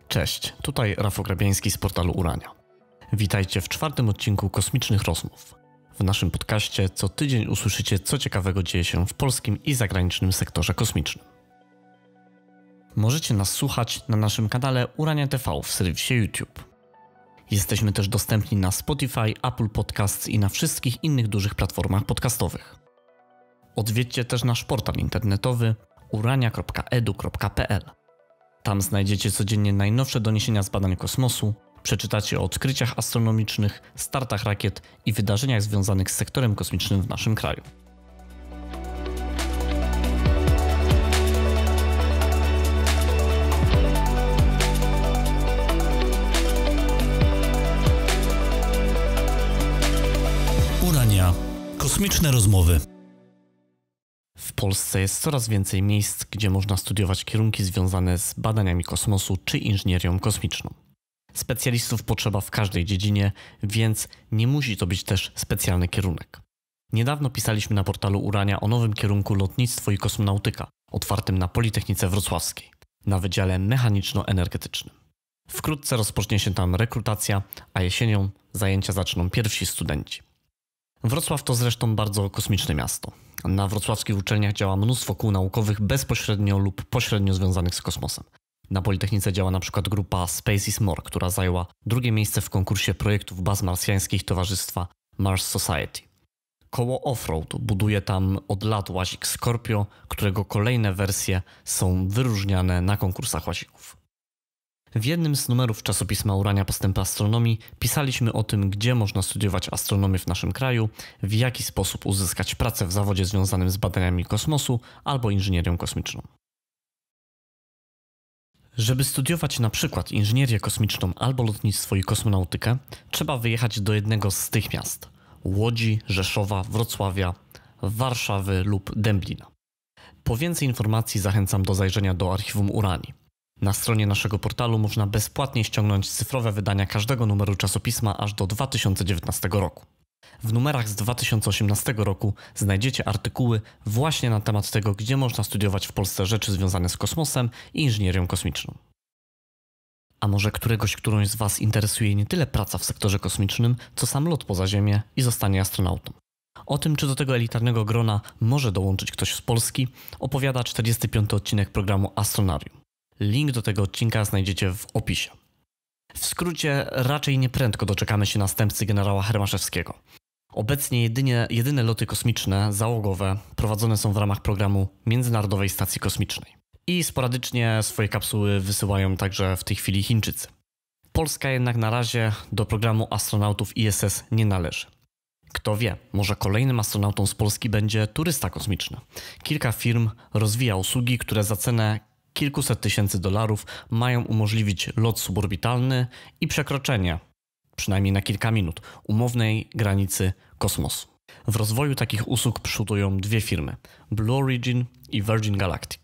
Cześć, tutaj Rafał Grabiański z portalu Urania. Witajcie w czwartym odcinku Kosmicznych Rozmów. W naszym podcaście co tydzień usłyszycie, co ciekawego dzieje się w polskim i zagranicznym sektorze kosmicznym. Możecie nas słuchać na naszym kanale Urania TV w serwisie YouTube. Jesteśmy też dostępni na Spotify, Apple Podcasts i na wszystkich innych dużych platformach podcastowych. Odwiedźcie też nasz portal internetowy urania.edu.pl. Tam znajdziecie codziennie najnowsze doniesienia z badań kosmosu, przeczytacie o odkryciach astronomicznych, startach rakiet i wydarzeniach związanych z sektorem kosmicznym w naszym kraju. Urania. Kosmiczne rozmowy. W Polsce jest coraz więcej miejsc, gdzie można studiować kierunki związane z badaniami kosmosu czy inżynierią kosmiczną. Specjalistów potrzeba w każdej dziedzinie, więc nie musi to być też specjalny kierunek. Niedawno pisaliśmy na portalu Urania o nowym kierunku lotnictwo i kosmonautyka, otwartym na Politechnice Wrocławskiej, na Wydziale Mechaniczno-Energetycznym. Wkrótce rozpocznie się tam rekrutacja, a jesienią zajęcia zaczną pierwsi studenci. Wrocław to zresztą bardzo kosmiczne miasto. Na wrocławskich uczelniach działa mnóstwo kół naukowych bezpośrednio lub pośrednio związanych z kosmosem. Na Politechnice działa na przykład grupa Space is More, która zajęła drugie miejsce w konkursie projektów baz marsjańskich towarzystwa Mars Society. Koło Offroad buduje tam od lat łazik Scorpio, którego kolejne wersje są wyróżniane na konkursach łazików. W jednym z numerów czasopisma Urania Postępy Astronomii pisaliśmy o tym, gdzie można studiować astronomię w naszym kraju, w jaki sposób uzyskać pracę w zawodzie związanym z badaniami kosmosu albo inżynierią kosmiczną. Żeby studiować na przykład inżynierię kosmiczną albo lotnictwo i kosmonautykę, trzeba wyjechać do jednego z tych miast: Łodzi, Rzeszowa, Wrocławia, Warszawy lub Dęblina. Po więcej informacji zachęcam do zajrzenia do archiwum Uranii. Na stronie naszego portalu można bezpłatnie ściągnąć cyfrowe wydania każdego numeru czasopisma aż do 2019 roku. W numerach z 2018 roku znajdziecie artykuły właśnie na temat tego, gdzie można studiować w Polsce rzeczy związane z kosmosem i inżynierią kosmiczną. A może którąś z Was interesuje nie tyle praca w sektorze kosmicznym, co sam lot poza Ziemię i zostanie astronautą? O tym, czy do tego elitarnego grona może dołączyć ktoś z Polski, opowiada 45. odcinek programu Astronarium. Link do tego odcinka znajdziecie w opisie. W skrócie, raczej nieprędko doczekamy się następcy generała Hermaszewskiego. Obecnie jedyne loty kosmiczne, załogowe, prowadzone są w ramach programu Międzynarodowej Stacji Kosmicznej. I sporadycznie swoje kapsuły wysyłają także w tej chwili Chińczycy. Polska jednak na razie do programu astronautów ISS nie należy. Kto wie, może kolejnym astronautą z Polski będzie turysta kosmiczny. Kilka firm rozwija usługi, które za cenę kilkuset tysięcy dolarów mają umożliwić lot suborbitalny i przekroczenie, przynajmniej na kilka minut, umownej granicy kosmosu. W rozwoju takich usług przodują dwie firmy: Blue Origin i Virgin Galactic.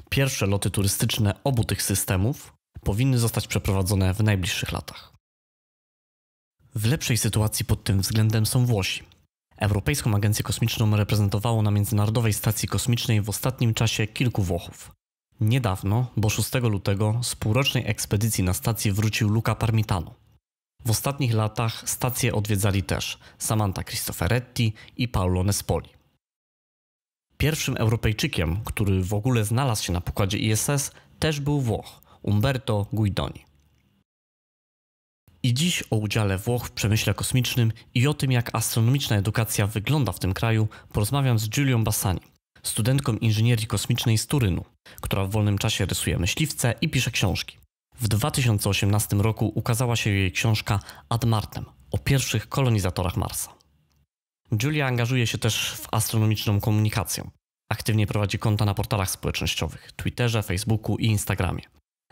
Pierwsze loty turystyczne obu tych systemów powinny zostać przeprowadzone w najbliższych latach. W lepszej sytuacji pod tym względem są Włosi. Europejską Agencję Kosmiczną reprezentowało na Międzynarodowej Stacji Kosmicznej w ostatnim czasie kilku Włochów. Niedawno, bo 6 lutego, z półrocznej ekspedycji na stację wrócił Luca Parmitano. W ostatnich latach stację odwiedzali też Samantha Cristoforetti i Paolo Nespoli. Pierwszym Europejczykiem, który w ogóle znalazł się na pokładzie ISS, też był Włoch, Umberto Guidoni. I dziś o udziale Włoch w przemyśle kosmicznym i o tym, jak astronomiczna edukacja wygląda w tym kraju, porozmawiam z Giulią Bassani, studentką inżynierii kosmicznej z Turynu, która w wolnym czasie rysuje myśliwce i pisze książki. W 2018 roku ukazała się jej książka Ad Martem o pierwszych kolonizatorach Marsa. Giulia angażuje się też w astronomiczną komunikację. Aktywnie prowadzi konta na portalach społecznościowych, Twitterze, Facebooku i Instagramie.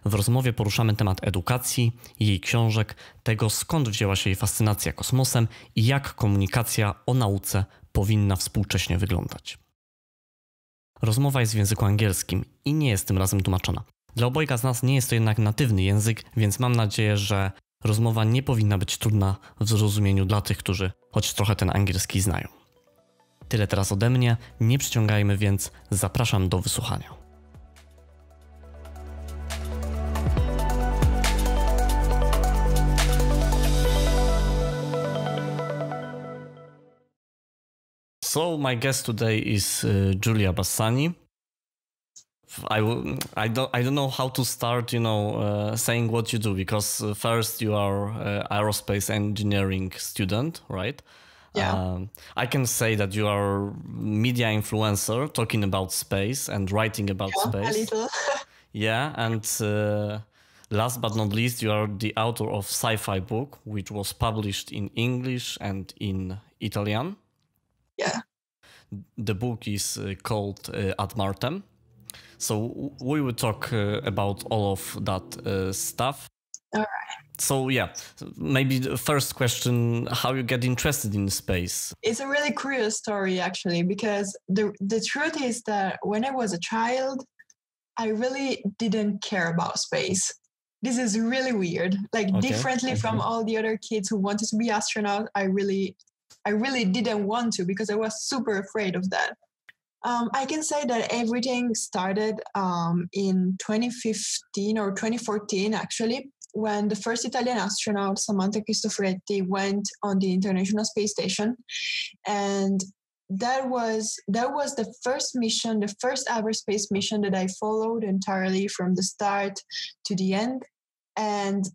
W rozmowie poruszamy temat edukacji, jej książek, tego skąd wzięła się jej fascynacja kosmosem i jak komunikacja o nauce powinna współcześnie wyglądać. Rozmowa jest w języku angielskim i nie jest tym razem tłumaczona. Dla obojga z nas nie jest to jednak natywny język, więc mam nadzieję, że rozmowa nie powinna być trudna w zrozumieniu dla tych, którzy choć trochę ten angielski znają. Tyle teraz ode mnie, nie przyciągajmy więc, zapraszam do wysłuchania. So my guest today is Giulią Bassani. I don't know how to start, saying what you do, because first you are aerospace engineering student, right? Yeah. I can say that you are media influencer, talking about space and writing about space. A little. Yeah, and last but not least, you are the author of sci-fi book, which was published in English and in Italian. Yeah. The book is called Martem. So we will talk about all of that stuff. All right. So yeah, maybe the first question, how you get interested in space? It's a really curious story, actually, because the truth is that when I was a child, I really didn't care about space. This is really weird. Like, Okay. differently from all the other kids who wanted to be astronauts, I really didn't want to, because I was super afraid of that. I can say that everything started in 2015 or 2014, actually, when the first Italian astronaut, Samantha Cristoforetti, went on the International Space Station. And that was the first mission, the first ever space mission that I followed entirely from the start to the end. And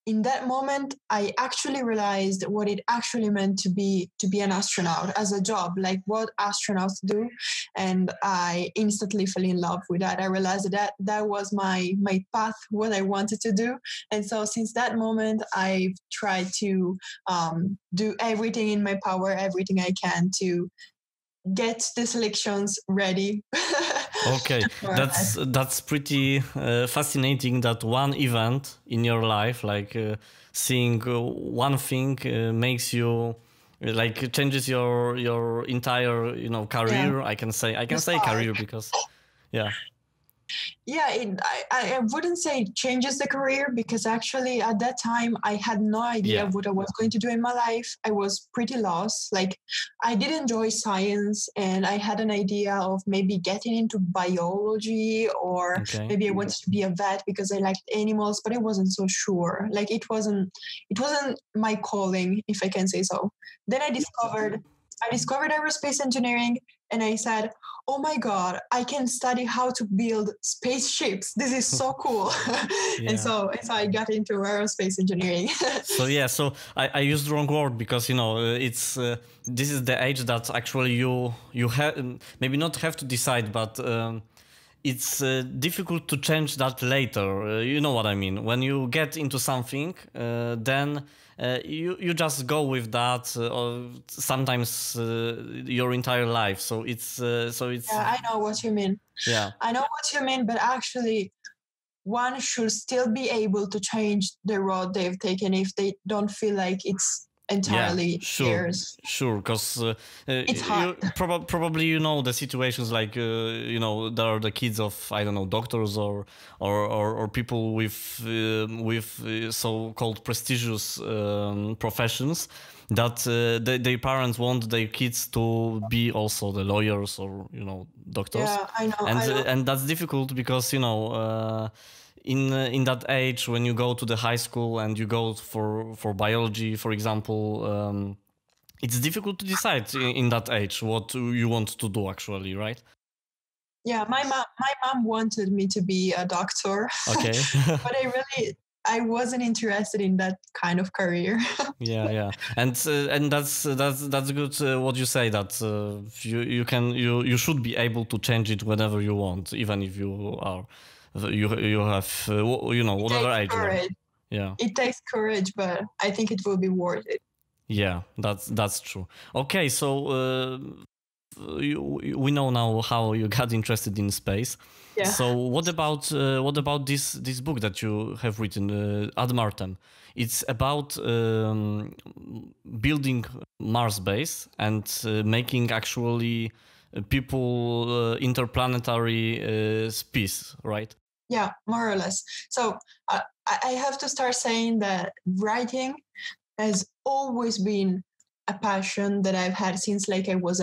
in that moment, I actually realized what it actually meant to be an astronaut as a job, like what astronauts do. And I instantly fell in love with that. I realized that was my path, what I wanted to do. And so since that moment, I've tried to do everything in my power, everything I can to get the selections ready. Okay, that's pretty fascinating. That one event in your life, like seeing one thing, makes you like changes your entire career. Yeah. I can say career because yeah. Yeah, I wouldn't say it changes the career, because actually at that time I had no idea Yeah. what I was going to do in my life. I was pretty lost. Like, I did enjoy science, and I had an idea of maybe getting into biology, or Okay. maybe I wanted to be a vet because I liked animals, but I wasn't so sure. Like, it wasn't my calling, if I can say so. Then I discovered aerospace engineering, and I said, oh my God, I can study how to build spaceships. This is so cool. Yeah. And so I got into aerospace engineering. So I used the wrong word, because it's this is the age that actually you have maybe not have to decide, but it's difficult to change that later. You know what I mean? When you get into something, then you just go with that, or sometimes your entire life. So it's Yeah, I know what you mean. Yeah. I know what you mean, but actually, one should still be able to change the road they've taken if they don't feel like it's entirely theirs. Sure, because It's hard. Probably the situations like there are the kids of, I don't know, doctors or people with so-called prestigious professions, that their parents want their kids to be also the lawyers or doctors. Yeah, I know. And that's difficult because in that age, when you go to the high school and you go for biology, for example, it's difficult to decide in that age what you want to do actually, right? Yeah, my mom wanted me to be a doctor. Okay. But I wasn't interested in that kind of career. Yeah, and that's good. What you say, that you should be able to change it whenever you want, even if you have whatever age. Courage. Yeah, it takes courage, but I think it will be worth it. Yeah, that's true. Okay, so we know now how you got interested in space. Yeah. So what about this book that you have written, Ad Martem? It's about building Mars base and making actually people interplanetary species, right? Yeah, more or less. So I have to start saying that writing has always been a passion that I've had since like I was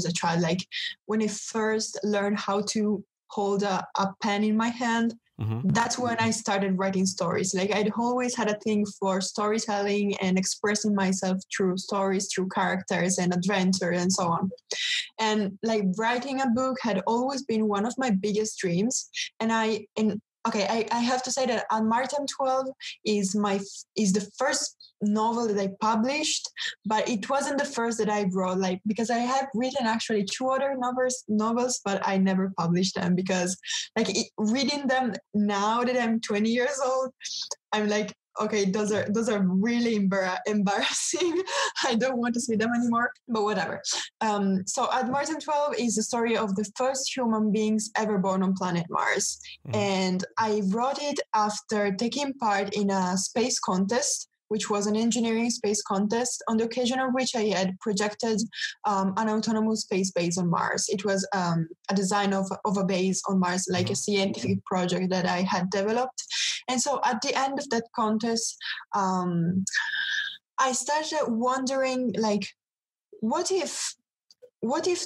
a child. Like when I first learned how to hold a pen in my hand, that's when I started writing stories. Like I'd always had a thing for storytelling and expressing myself through stories, through characters and adventure and so on. And like writing a book had always been one of my biggest dreams. And I have to say that Martem 12 is the first novel that I published, but it wasn't the first that I wrote, like, because I have written actually 2 other novels, but I never published them because like reading them now that I'm 20 years old, I'm like, okay, those are really embarrassing. I don't want to see them anymore, but whatever. So Ad Martem 12 is the story of the first human beings ever born on planet Mars. And I wrote it after taking part in a space contest, which was an engineering space contest, on the occasion of which I had projected an autonomous space base on Mars. It was a design of a base on Mars, like a scientific project that I had developed. And so at the end of that contest, I started wondering, like, what if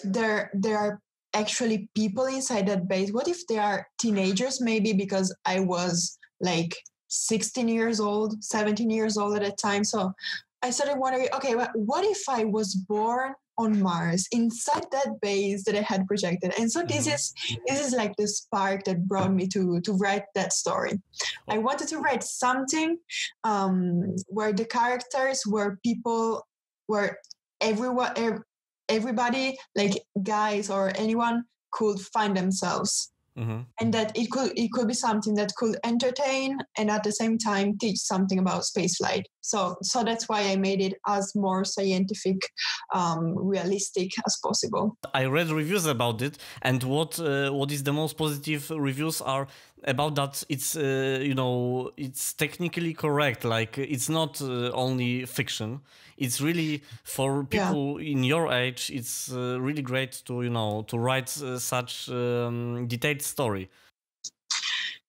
there are actually people inside that base? What if there are teenagers, maybe, because I was like 16 years old, 17 years old at that time. So I started wondering, okay, what if I was born on Mars inside that base that I had projected? And so this is like the spark that brought me to write that story. I wanted to write something where the characters were people, where everybody, like guys or anyone, could find themselves. And that it could be something that could entertain and at the same time teach something about spaceflight. So that's why I made it as more scientific, realistic as possible. I read reviews about it, and what is the most positive reviews are about that it's it's technically correct. Like it's not only fiction. It's really for people in your age. It's really great to write such detailed story.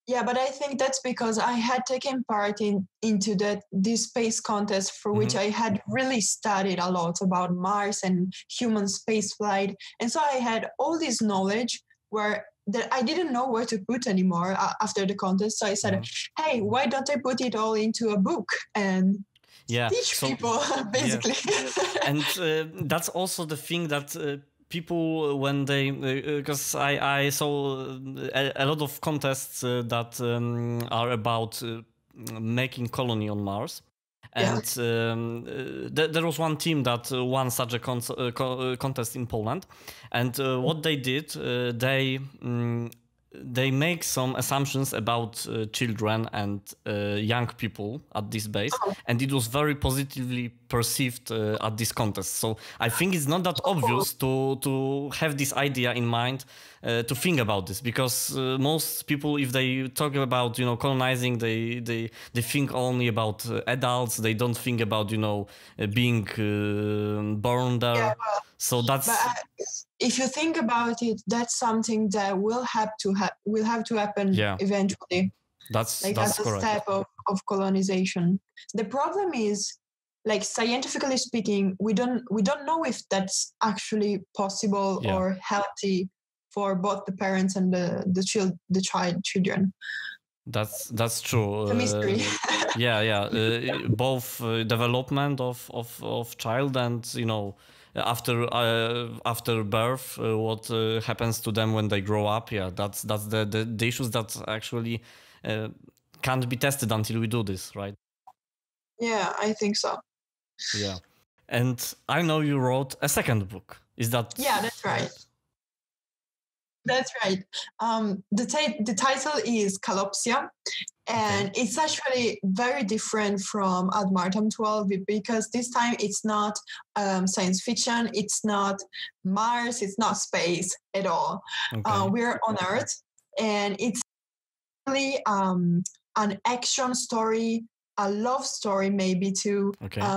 Yeah, but I think that's because I had taken part into this space contest for which I had really studied a lot about Mars and human spaceflight, and so I had all this knowledge that I didn't know where to put anymore after the contest. So I said, "Hey, why don't I put it all into a book and teach people basically?" Yeah. And that's also the thing that. People, when they, because I saw a lot of contests that are about making colony on Mars, and there was one team that won such a contest in Poland, and what they did, they make some assumptions about children and young people at this base, and it was very positively perceived at this contest. So I think it's not that obvious to have this idea in mind, to think about this, because most people, if they talk about colonizing, they think only about adults. They don't think about being born there. Yeah, well, so that's. If you think about it, that's something that will have to happen eventually. That's as a correct. Step of colonization. The problem is, like, scientifically speaking, we don't know if that's actually possible or healthy for both the parents and the children. That's true. It's a mystery. Both development of child and after birth, what happens to them when they grow up. Yeah, that's the issues that actually can't be tested until we do this, right? Yeah, I think so. Yeah, and I know you wrote a second book. Is that? Yeah, that's right. That's right. The title is Kalopsia, and it's actually very different from Ad Martem 12 because this time it's not science fiction, it's not Mars, it's not space at all. Okay. We're on Earth, and it's really an action story, a love story maybe too,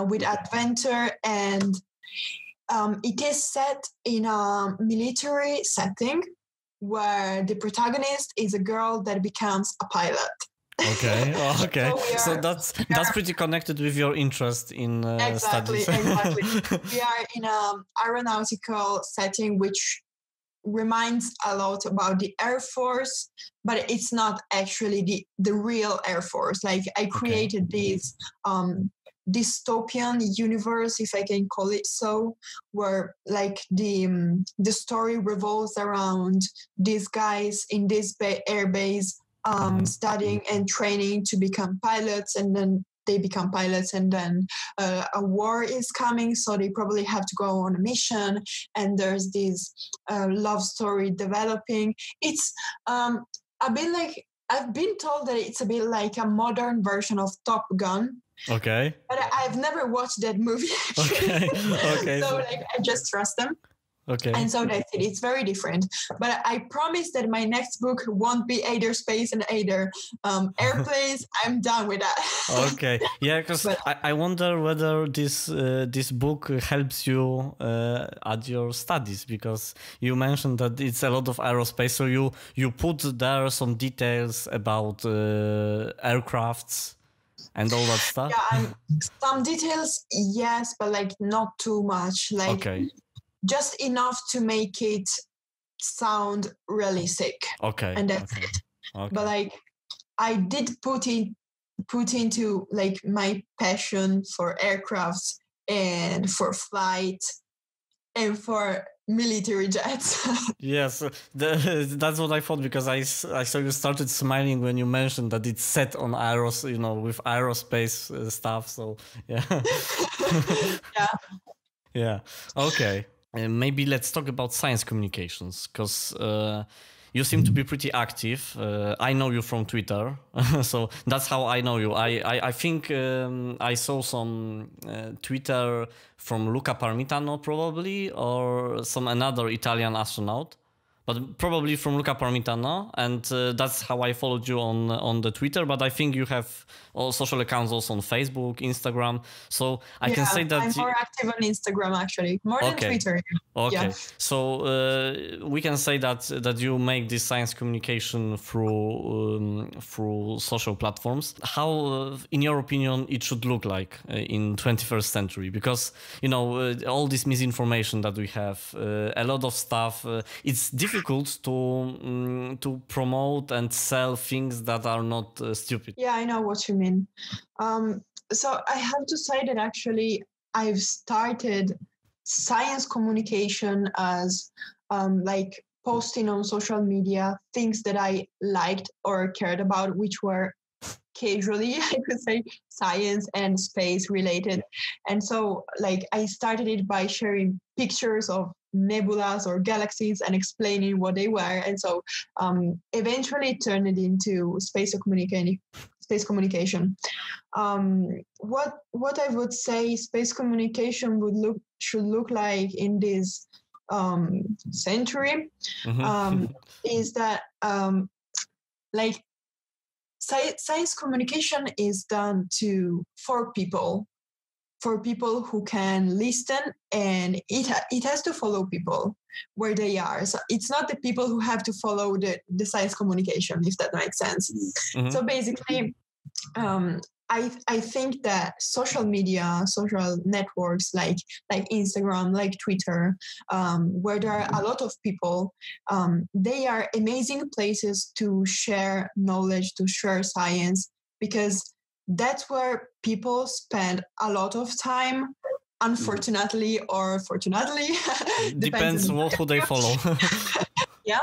with adventure, and it is set in a military setting, where the protagonist is a girl that becomes a pilot. Okay. So that's pretty connected with your interest in studies. Exactly. We are in an aeronautical setting, which reminds a lot about the Air Force, but it's not actually the real Air Force. Like I created this dystopian universe, if I can call it so, where like the story revolves around these guys in this air base studying and training to become pilots, and then they become pilots, and then a war is coming, so they probably have to go on a mission, and there's this love story developing. It's a bit like, I've been told that it's a bit like a modern version of Top Gun. Okay. But I've never watched that movie. Okay. Okay. So like I just trust them. Okay. And so that's it. It's very different. But I promise that my next book won't be either space and either airplanes. I'm done with that. Okay. Yeah, because I wonder whether this book helps you at your studies, because you mentioned that it's a lot of aerospace. So you put there some details about aircrafts and all that stuff. Yeah, some details, yes, but like not too much. Like. Okay. Just enough to make it sound realistic. Okay. And that's it. Okay. But like I did put into like my passion for aircrafts and for flight and for military jets. Yes, that's what I thought, because I saw you started smiling when you mentioned that it's set on with aerospace stuff. So yeah. Yeah. Yeah. Okay. Maybe let's talk about science communications, because you seem to be pretty active. I know you from Twitter, so that's how I know you. I think I saw some Twitter from Luca Parmitano, probably, or another Italian astronaut, but probably from Luca Parmitano, and that's how I followed you on the Twitter. But I think you have all social accounts also on Facebook, Instagram. So I can say that I'm more active on Instagram, actually, more than Twitter. Okay, yeah. So we can say that you make this science communication through social platforms. How, in your opinion, it should look like in 21st century? Because all this misinformation that we have, a lot of stuff. It's difficult to promote and sell things that are not stupid. Yeah, I know what you mean. So I have to say that actually I've started science communication as like posting on social media things that I liked or cared about, which were casually, I could say, science and space related. And so like I started it by sharing pictures of nebulas or galaxies and explaining what they were. And so eventually it turned it into space communication. What I would say space communication should look like in this century is that like science communication is done for people who can listen, and it has to follow people where they are. So it's not the people who have to follow the science communication, if that makes sense. Mm-hmm. So basically, I think that social media, social networks like Instagram, like Twitter, where there are a lot of people, they are amazing places to share knowledge, to share science, because that's where people spend a lot of time, unfortunately or fortunately. Depends on who they follow. Yeah.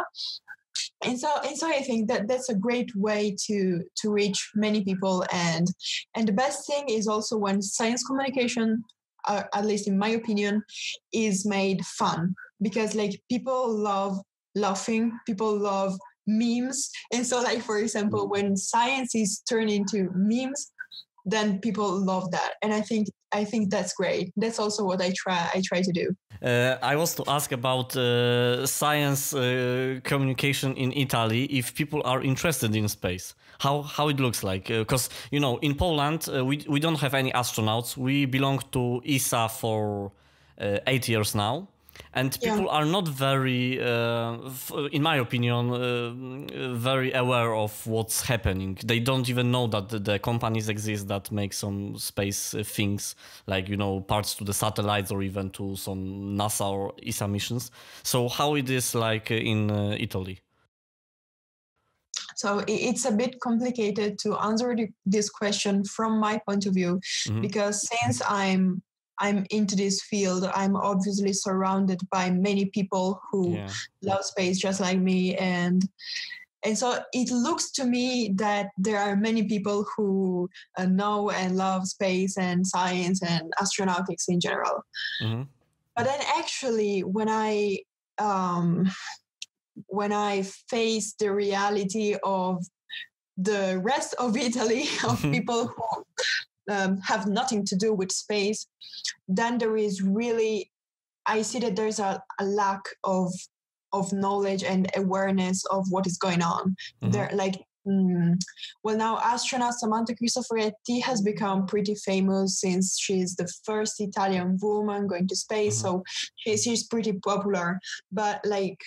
And so I think that that's a great way to reach many people. And the best thing is also when science communication, at least in my opinion, is made fun, because like people love laughing, people love memes. And so like, for example, when science is turned into memes, then people love that. And I think that's great. That's also what I try to do. I was to ask about science communication in Italy, if people are interested in space, how it looks like. Because, in Poland, we don't have any astronauts. We belong to ESA for 8 years now. And people are not very, in my opinion, very aware of what's happening. They don't even know that the companies exist that make some space things, like, you know, parts to the satellites or even to some NASA or ESA missions. So how it is like in Italy? So it's a bit complicated to answer this question from my point of view, because since I'm into this field, I'm obviously surrounded by many people who love space just like me, and so it looks to me that there are many people who know and love space and science and astronautics in general. But then actually when I face the reality of the rest of Italy, of people who have nothing to do with space, then there is really, I see that there's a lack of knowledge and awareness of what is going on. They're like, well, now astronaut Samantha Cristoforetti has become pretty famous since she's the first Italian woman going to space. So she's pretty popular. But like,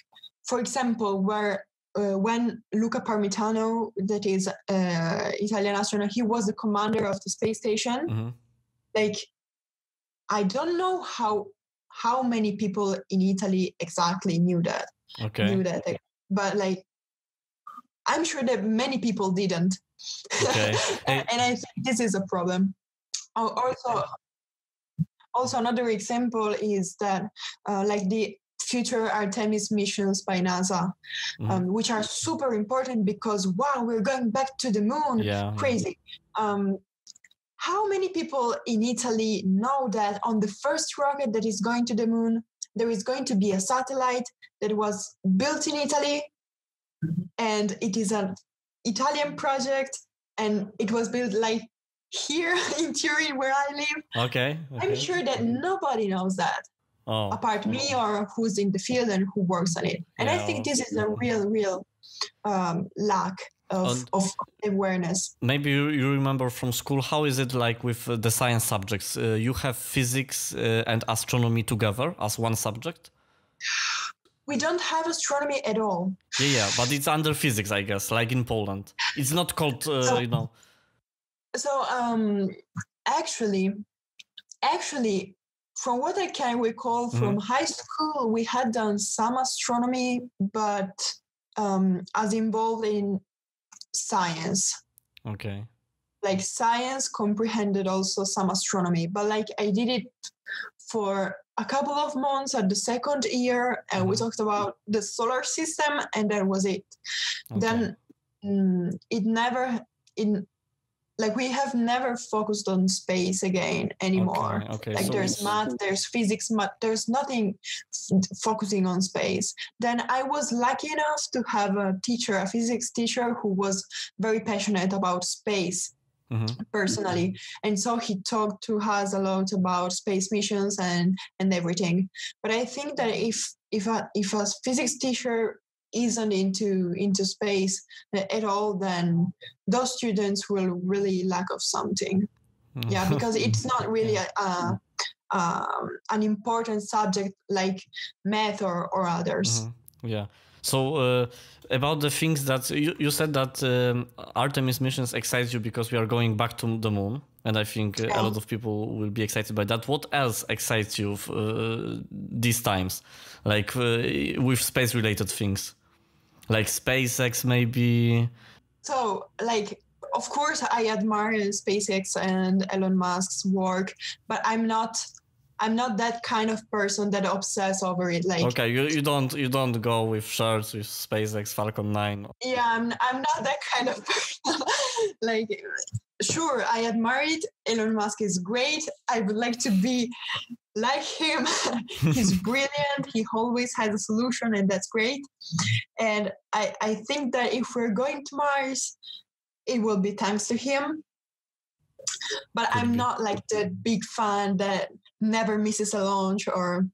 for example, when Luca Parmitano, that is Italian astronaut, he was the commander of the space station. Like, I don't know how many people in Italy exactly knew that. But like, I'm sure that many people didn't. And I think this is a problem. Also another example is that like the future Artemis missions by NASA, which are super important because, wow, we're going back to the moon. Crazy. How many people in Italy know that on the first rocket that is going to the moon, there is going to be a satellite that was built in Italy, and it is an Italian project, and it was built like here in Turin where I live. I'm sure that nobody knows that. Apart me or who's in the field and who works on it. And I think this is a real lack of awareness. Maybe you remember from school, how is it like with the science subjects? You have physics and astronomy together as one subject? We don't have astronomy at all. But it's under physics, I guess, like in Poland. It's not called, you know. So actually, from what I can recall from high school, we had done some astronomy, but as involved in science. Like science comprehended also some astronomy, but like I did it for a couple of months at the second year, and we talked about the solar system, and that was it. Then we have never focused on space again anymore. Like so there's math, there's physics, there's nothing focusing on space. Then I was lucky enough to have a physics teacher who was very passionate about space personally. And so he talked to us a lot about space missions and everything. But I think that if a physics teacher isn't into space at all, then those students will really lack of something. Because it's not really an important subject like math or others. So about the things that you said that Artemis missions excite you because we are going back to the moon, and I think a lot of people will be excited by that. What else excites you these times, like with space related things? Like SpaceX, maybe. So, like, of course, I admire SpaceX and Elon Musk's work, but I'm not that kind of person that obsess over it. Like, you don't go with shirts with SpaceX Falcon 9. Yeah, I'm not that kind of person. Like, sure, I admire it. Elon Musk is great. I would like to be like him. He's brilliant. He always has a solution, and that's great. And I think that if we're going to Mars, it will be thanks to him. But I'm not like the big fan that never misses a launch. Or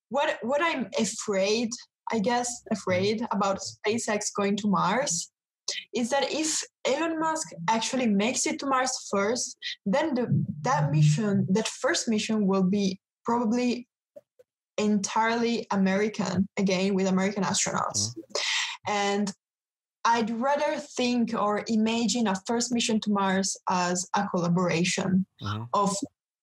what I'm afraid about SpaceX going to Mars is that if Elon Musk actually makes it to Mars first, then that first mission will be probably entirely American, again, with American astronauts. And I'd rather think or imagine a first mission to Mars as a collaboration of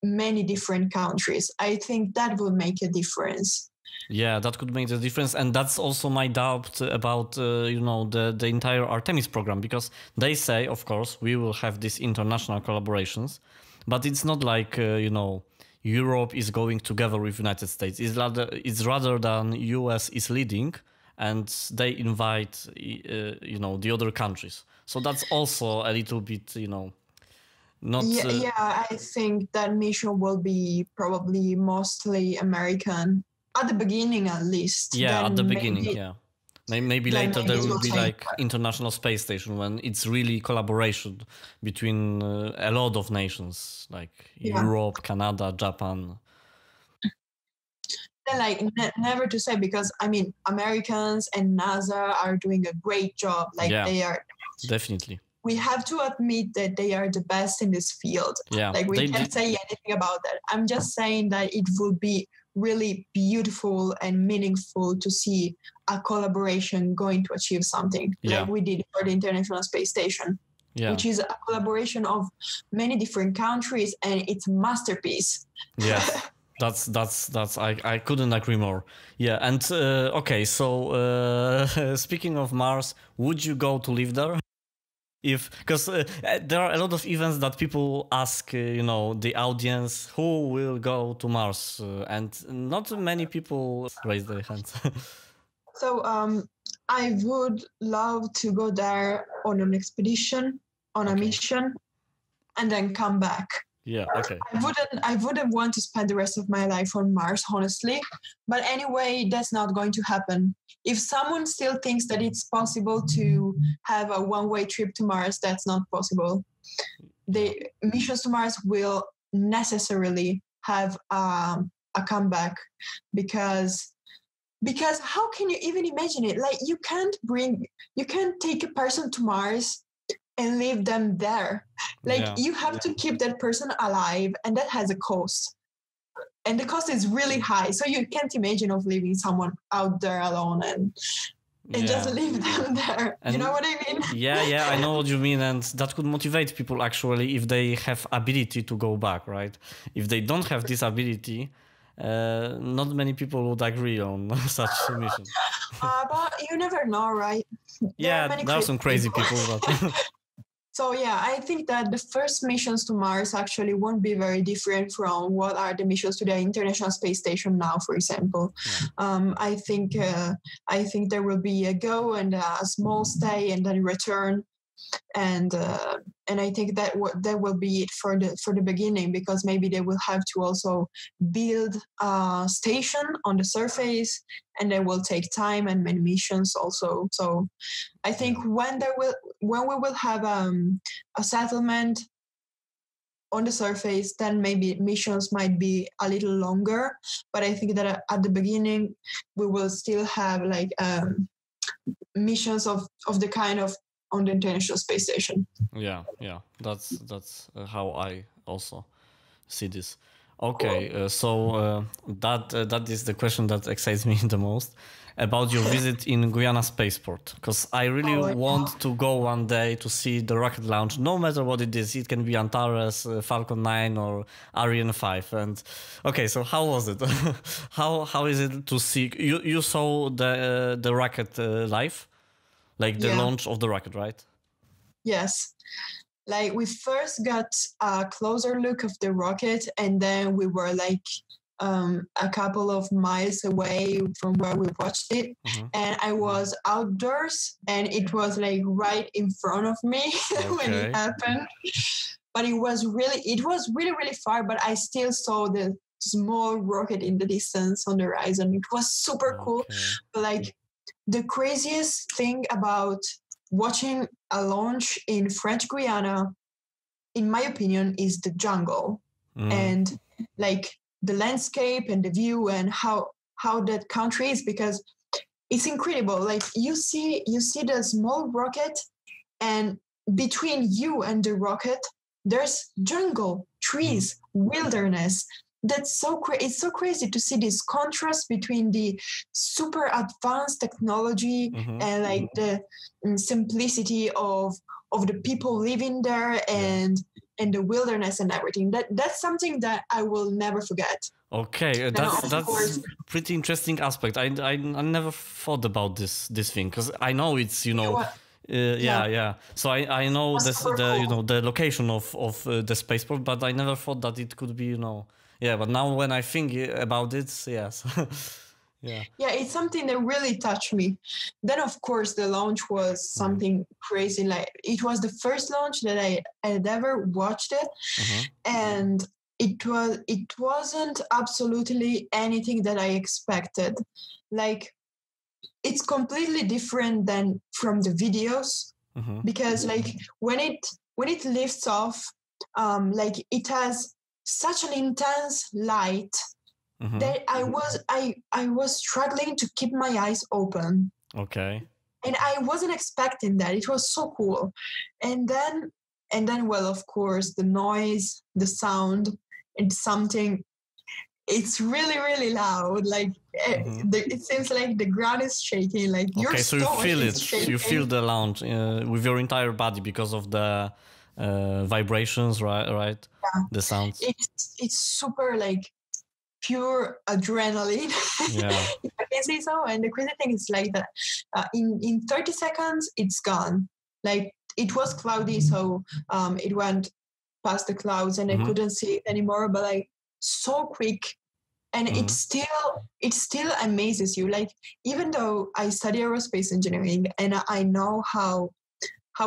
many different countries. I think that will make a difference. Yeah, that could make the difference. And that's also my doubt about, the entire Artemis program, because they say, of course, we will have these international collaborations, but it's not like, Europe is going together with United States. It's rather than US is leading and they invite, the other countries. So that's also a little bit, not... I think that mission will be probably mostly American. At the beginning, at least. Yeah, at the beginning, Maybe later there will be like International Space Station when it's really collaboration between a lot of nations, like Europe, Canada, Japan. Then never to say, because I mean, Americans and NASA are doing a great job. They are definitely. We have to admit that they are the best in this field. Yeah, we can't say anything about that. I'm just saying that it will be really beautiful and meaningful to see a collaboration going to achieve something like we did for the International Space Station, which is a collaboration of many different countries, and it's a masterpiece. Yeah, that's I couldn't agree more. Yeah, and okay, so speaking of Mars, would you go to live there? Because there are a lot of events that people ask, the audience, who will go to Mars, and not many people raise their hands. So I would love to go there on an expedition, on a mission, and then come back. Yeah, okay. I wouldn't want to spend the rest of my life on Mars, honestly. But anyway, that's not going to happen. If someone still thinks that it's possible to have a one-way trip to Mars, that's not possible. The missions to Mars will necessarily have a comeback, because how can you even imagine it? Like, you can't take a person to Mars and leave them there. You have to keep that person alive, and that has a cost. And the cost is really high. So you can't imagine of leaving someone out there alone and just leave them there. And you know what I mean? Yeah, I know what you mean. And that could motivate people actually if they have ability to go back, right? If they don't have this ability, not many people would agree on such a mission. But you never know, right? There are some crazy people. But So I think that the first missions to Mars actually won't be very different from what are the missions to the International Space Station now, for example. I think there will be a go and a small stay and then return, and I think that will be it for the beginning, because maybe they will have to also build a station on the surface, and they will take time and many missions also. So I think when we will have a settlement on the surface, then maybe missions might be a little longer. But I think that at the beginning we will still have like missions of the kind of on the International Space Station. Yeah, that's how I also see this. Okay, so that is the question that excites me the most about your visit in Guyana Spaceport, because I really want to go one day to see the rocket launch, no matter what it is. It can be Antares, Falcon 9, or Ariane 5. And okay, so how was it? how is it to see? You saw the rocket live? Like the launch of the rocket, right? Yes. Like, we first got a closer look of the rocket, and then we were like a couple of miles away from where we watched it. And I was outdoors, and it was like right in front of me when it happened. But it was really, really far, but I still saw the small rocket in the distance on the horizon. It was super cool. But like, the craziest thing about watching a launch in French Guiana, in my opinion, is the jungle and like the landscape and the view and how that country is, because it's incredible. Like, you see the small rocket, and between you and the rocket, there's jungle, trees, wilderness. it's so crazy to see this contrast between the super advanced technology and like the simplicity of the people living there and the wilderness and everything. That's something that I will never forget. Okay, that's pretty interesting aspect. I never thought about this thing, because I know it's So I know the location of the spaceport, but I never thought that it could be But now when I think about it, yes. Yeah, it's something that really touched me. Then of course the launch was something crazy. Like, it was the first launch that I had ever watched it, and it wasn't absolutely anything that I expected. Like, it's completely different than from the videos, because like when it lifts off, like, it has such an intense light that I was struggling to keep my eyes open. Okay. And I wasn't expecting that. It was so cool. And then well, of course, the noise, the sound, it's something. It's really, really loud. Like, it seems like the ground is shaking. Like, your so you feel it. Shaking. You feel the launch with your entire body because of the vibrations, right? Yeah. The sounds. It's super, like, pure adrenaline, if I can say so. And the crazy thing is like that in 30 seconds, it's gone. Like, it was cloudy, so it went past the clouds and I couldn't see it anymore. But like, so quick, and it still amazes you. Like, even though I study aerospace engineering and I know how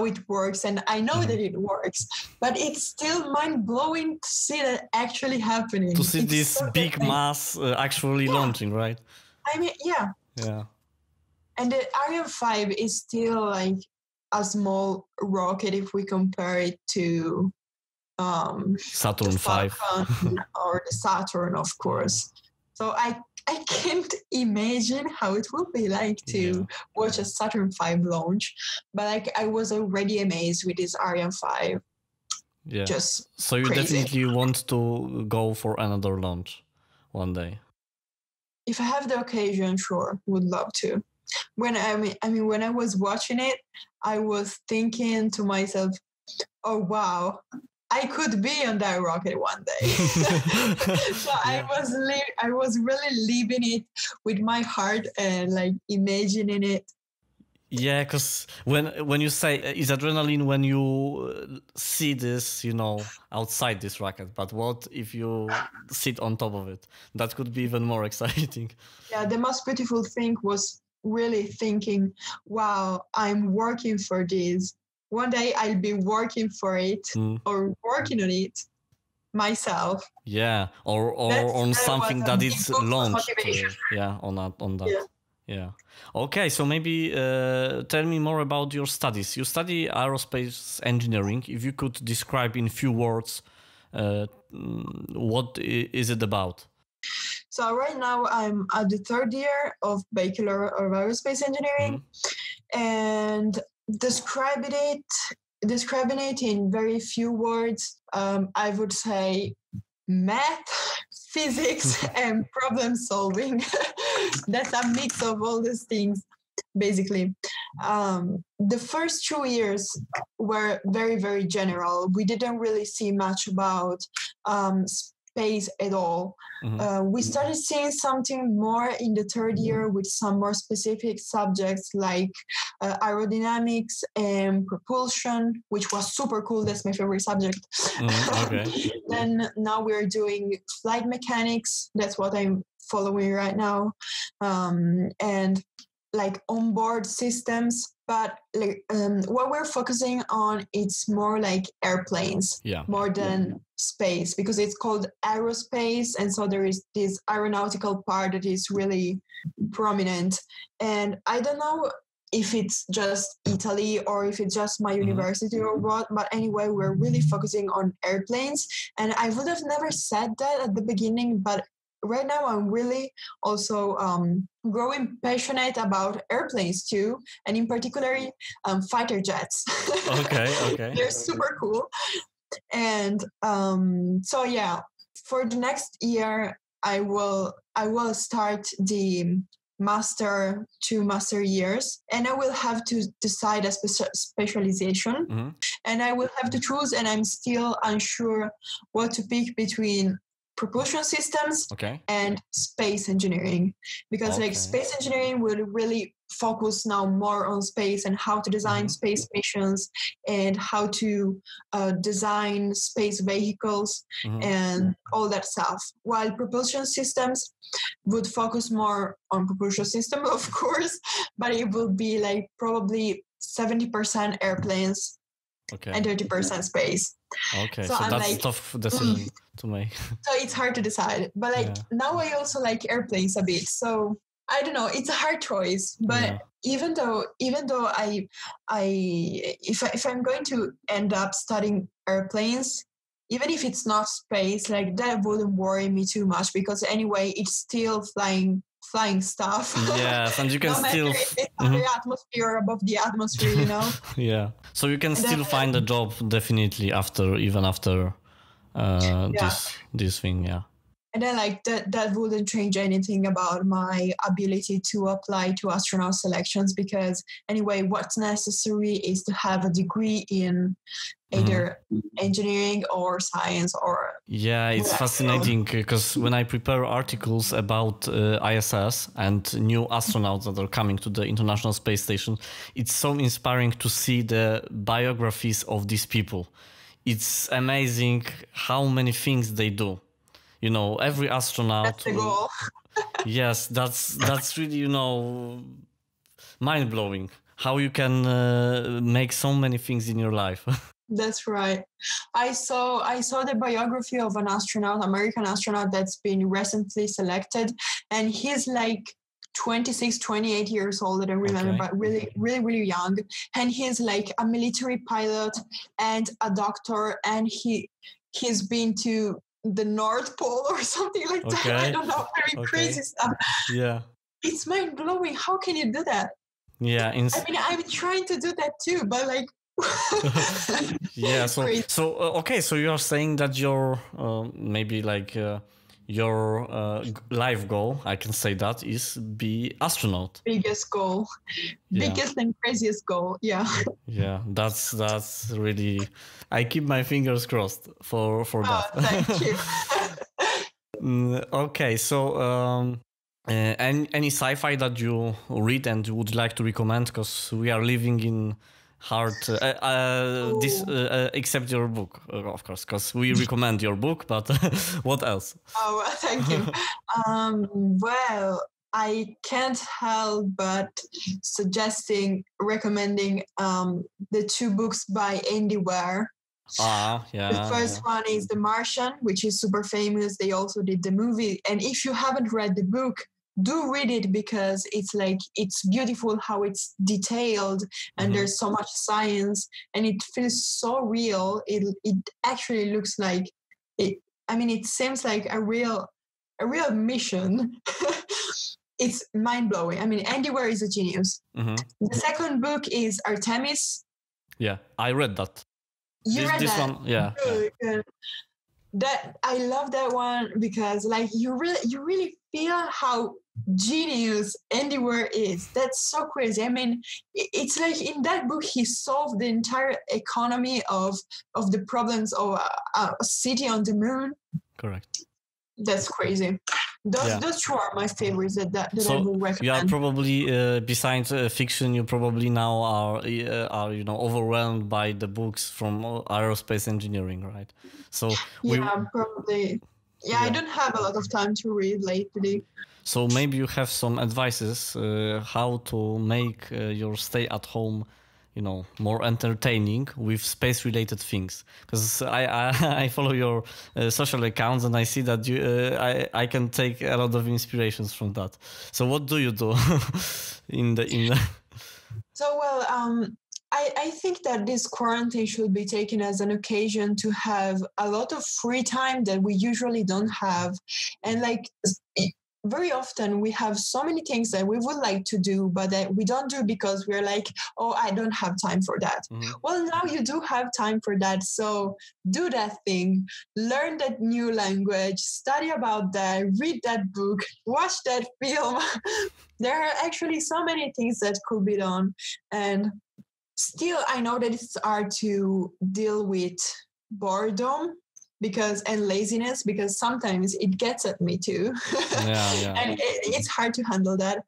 it works, and I know that it works, but it's still mind-blowing to see that actually happening. To see this so big mass actually launching, right? I mean, yeah. And the Ariane 5 is still like a small rocket if we compare it to Saturn V or the Saturn, of course. So I can't imagine how it will be like to watch a Saturn V launch, but like, I was already amazed with this Ariane 5. Yeah. So you crazy. Definitely want to go for another launch one day. If I have the occasion, sure, would love to. When I was watching it, I was thinking to myself, oh wow, I could be on that rocket one day. So I was really living it with my heart and like imagining it. Yeah, because when you say it's adrenaline when you see this, outside this rocket, but what if you sit on top of it? That could be even more exciting. Yeah, the most beautiful thing was really thinking, wow, I'm working for this. One day I'll be working for it or working on it myself. Yeah, or on something that is launched. On that. Yeah. Okay, so maybe tell me more about your studies. You study aerospace engineering. If you could describe in few words, what is it about? So right now I'm at the third year of Bachelor of Aerospace Engineering, and describing it in very few words, I would say math, physics, and problem solving. That's a mix of all these things, basically. The first 2 years were very, very general. We didn't really see much about space at all. We started seeing something more in the third year with some more specific subjects like aerodynamics and propulsion, which was super cool. That's my favorite subject. Okay. Then now we're doing flight mechanics. That's what I'm following right now. And like onboard systems. But like what we're focusing on, it's more like airplanes, more than space, because it's called aerospace. And so there is this aeronautical part that is really prominent. And I don't know if it's just Italy or if it's just my university or what, but anyway, we're really focusing on airplanes. And I would have never said that at the beginning, but right now I'm really also growing passionate about airplanes too, and in particular fighter jets. Okay. They're super cool. And so yeah, for the next year, I will start the two master years, and I will have to decide a specialization, and I will have to choose, and I'm still unsure what to pick between propulsion systems and space engineering, because like space engineering will really focus now more on space and how to design space missions and how to design space vehicles and all that stuff, while propulsion systems would focus more on propulsion system, of course, but it will be like probably 70% airplanes and 30% space. Okay, so that's like, a tough decision to make. So it's hard to decide. But like now I also like airplanes a bit. So I don't know, it's a hard choice. But even though if I'm going to end up studying airplanes, even if it's not space, like that wouldn't worry me too much, because anyway it's still flying stuff. Yes, and you can no still if it's on the atmosphere, above the atmosphere, you know. Yeah, so you can still find a job definitely after this thing. And then like that wouldn't change anything about my ability to apply to astronaut selections, because anyway what's necessary is to have a degree in either engineering or science or it's fascinating, because when I prepare articles about ISS and new astronauts that are coming to the International Space Station, it's so inspiring to see the biographies of these people. It's amazing how many things they do. You know, every astronaut. That's the goal. Yes, that's really, you know, mind blowing. How you can make so many things in your life. That's right. I saw the biography of an astronaut, American astronaut that's been recently selected, and he's like 26, 28 years old, I don't remember, but really, really, really young. And he's like a military pilot and a doctor, and he's been to the North Pole or something like that. I don't know, very crazy stuff. Yeah. It's mind blowing. How can you do that? Yeah. I mean, I'm trying to do that too, but like. Yeah. So you are saying that your maybe like your life goal, I can say that, is be astronaut. Biggest goal, biggest and craziest goal. Yeah. Yeah, that's really. I keep my fingers crossed for that. Thank you. Okay, so any sci-fi that you read and would like to recommend, because we are living in hard except your book, of course, because we recommend your book, but what else? Oh, thank you. Well, I can't help but recommending the two books by Andy Weir. The first one is The Martian, which is super famous. They also did the movie, and if you haven't read the book, do read it, because it's beautiful how it's detailed, and there's so much science, and it feels so real. It actually looks like it. I mean, it seems like a real mission. It's mind blowing. I mean, Andy Weir is a genius. The second book is Artemis. Yeah, I read that. You read this that? One? Yeah. Good. That I love that one, because like you really feel how genius Andy Weir is. That's so crazy. I mean, it's like in that book he solved the entire economy of the problems of a city on the moon. Correct. That's crazy. Those two are my favorites that I would recommend. You are probably besides fiction, you probably now are overwhelmed by the books from aerospace engineering, right? So probably. Yeah, I don't have a lot of time to read lately. So maybe you have some advices how to make your stay at home, more entertaining with space-related things. Because I follow your social accounts, and I see that I can take a lot of inspirations from that. So what do you do in the? So I think that this quarantine should be taken as an occasion to have a lot of free time that we usually don't have, and like very often we have so many things that we would like to do, but that we don't do because we're like, oh, I don't have time for that. Well, now you do have time for that. So do that thing, learn that new language, study about that, read that book, watch that film. There are actually so many things that could be done. And still, I know that it's hard to deal with boredom and laziness, because sometimes it gets at me too. And it's hard to handle that.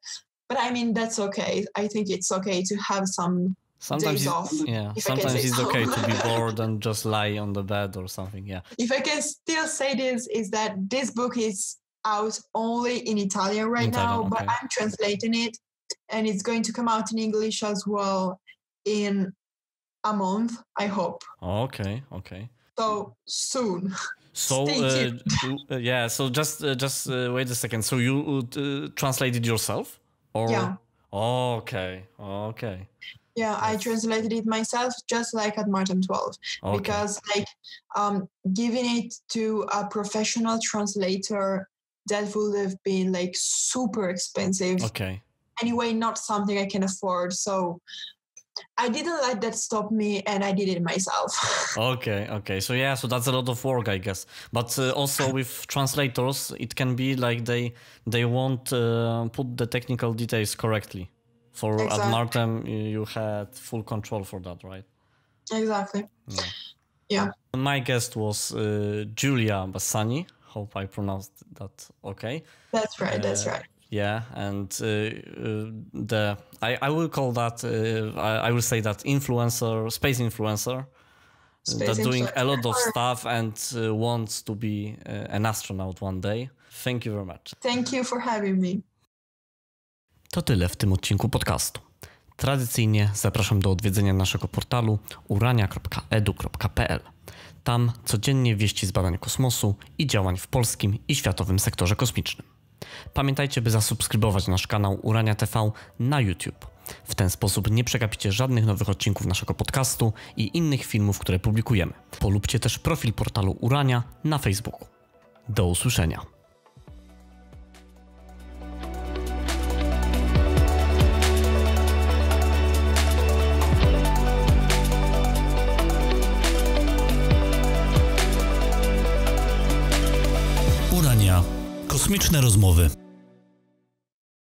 But I mean, that's okay. I think it's okay to have some days off. Sometimes it's okay to be bored and just lie on the bed or something. Yeah. If I can still say this, is that this book is out only in Italian right now, but I'm translating it, and it's going to come out in English as well in a month, I hope. Okay. So soon. So So just wait a second. So you translated yourself, or? Yeah. Okay. Yeah, I translated it myself, just like at Martem 12, because giving it to a professional translator, that would have been like super expensive. Okay. Anyway, not something I can afford. So I didn't let that stop me, and I did it myself. Okay. So that's a lot of work, I guess. But also with translators, it can be like they won't put the technical details correctly. At Martem, you had full control for that, right? Exactly. Yeah. My guest was Giulią Bassani. Hope I pronounced that okay. That's right. Yeah, and I will call that I will say that space influencer, doing a lot of stuff and wants to be an astronaut one day. Thank you very much. Thank you for having me. To tyle w tym odcinku podcastu. Tradycyjnie zapraszam do odwiedzenia naszego portalu urania.edu.pl. Tam codziennie wieści z badań kosmosu i działań w polskim i światowym sektorze kosmicznym. Pamiętajcie, by zasubskrybować nasz kanał Urania TV na YouTube. W ten sposób nie przegapicie żadnych nowych odcinków naszego podcastu i innych filmów, które publikujemy. Polubcie też profil portalu Urania na Facebooku. Do usłyszenia. Kosmiczne rozmowy.